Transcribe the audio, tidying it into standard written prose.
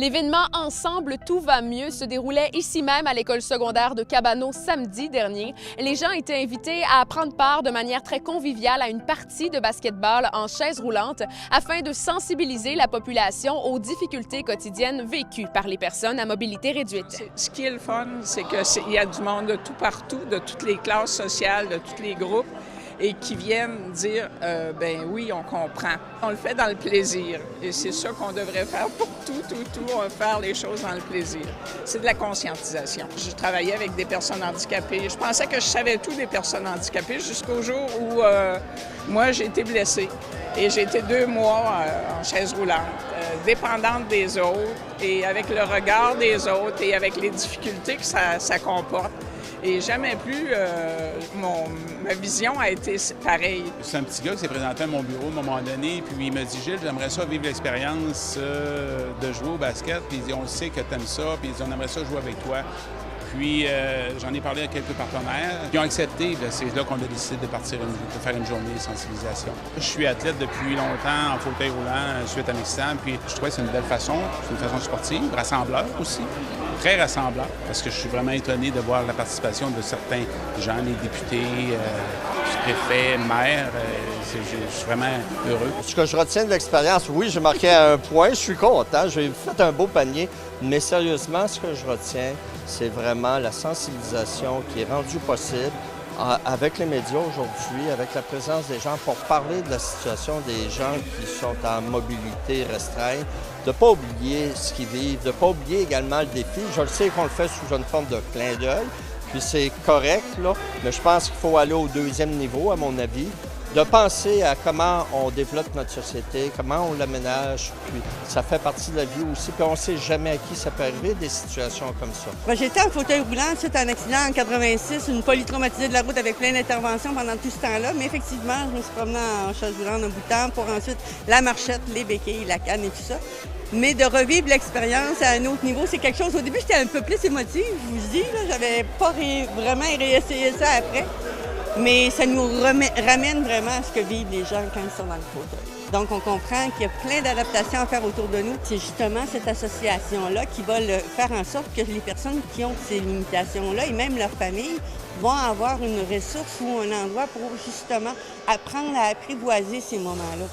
L'événement Ensemble, tout va mieux se déroulait ici même à l'école secondaire de Cabano samedi dernier. Les gens étaient invités à prendre part de manière très conviviale à une partie de basketball en chaise roulante afin de sensibiliser la population aux difficultés quotidiennes vécues par les personnes à mobilité réduite. Ce qui est le fun, c'est qu'il y a du monde de tout partout, de toutes les classes sociales, de tous les groupes, et qui viennent dire ben oui, on comprend. On le fait dans le plaisir et c'est ça qu'on devrait faire pour faire les choses dans le plaisir. C'est de la conscientisation. Je travaillais avec des personnes handicapées. Je pensais que je savais tout des personnes handicapées jusqu'au jour où moi j'ai été blessée et j'ai été 2 mois en chaise roulante, dépendante des autres et avec le regard des autres et avec les difficultés que ça comporte. Et jamais plus, ma vision a été pareille. C'est un petit gars qui s'est présenté à mon bureau à un moment donné, puis il m'a dit « Gilles, j'aimerais ça vivre l'expérience de jouer au basket. » Puis il dit « On le sait que tu aimes ça. » Puis il dit « On aimerait ça jouer avec toi. » Puis j'en ai parlé à quelques partenaires qui ont accepté. C'est là qu'on a décidé de partir, de faire une journée de sensibilisation. Je suis athlète depuis longtemps en fauteuil roulant suite à mes accidents, puis je trouvais que c'est une belle façon, c'est une façon sportive, rassembleur aussi, très rassembleur, parce que je suis vraiment étonné de voir la participation de certains gens, les députés, préfets, maires. Je suis vraiment heureux. Ce que je retiens de l'expérience, oui, j'ai marqué un point, je suis content, j'ai fait un beau panier, mais sérieusement, ce que je retiens, c'est vraiment la sensibilisation qui est rendue possible avec les médias aujourd'hui, avec la présence des gens pour parler de la situation des gens qui sont en mobilité restreinte, de ne pas oublier ce qu'ils vivent, de ne pas oublier également le défi. Je le sais qu'on le fait sous une forme de clin d'œil, puis c'est correct, là, mais je pense qu'il faut aller au 2e niveau, à mon avis, de penser à comment on développe notre société, comment on l'aménage, puis ça fait partie de la vie aussi, puis on ne sait jamais à qui ça peut arriver, des situations comme ça. J'étais en fauteuil roulant suite à un accident en 86, une polytraumatisée de la route avec plein d'interventions pendant tout ce temps-là, mais effectivement, je me suis promenée en chaise roulante un bout de temps pour ensuite la marchette, les béquilles, la canne et tout ça. Mais de revivre l'expérience à un autre niveau, c'est quelque chose. Au début, j'étais un peu plus émotive, je vous dis, j'avais pas vraiment réessayé ça après. Mais ça nous ramène vraiment à ce que vivent les gens quand ils sont dans le fauteuil. Donc, on comprend qu'il y a plein d'adaptations à faire autour de nous. C'est justement cette association-là qui va faire en sorte que les personnes qui ont ces limitations-là, et même leur famille, vont avoir une ressource ou un endroit pour justement apprendre à apprivoiser ces moments-là.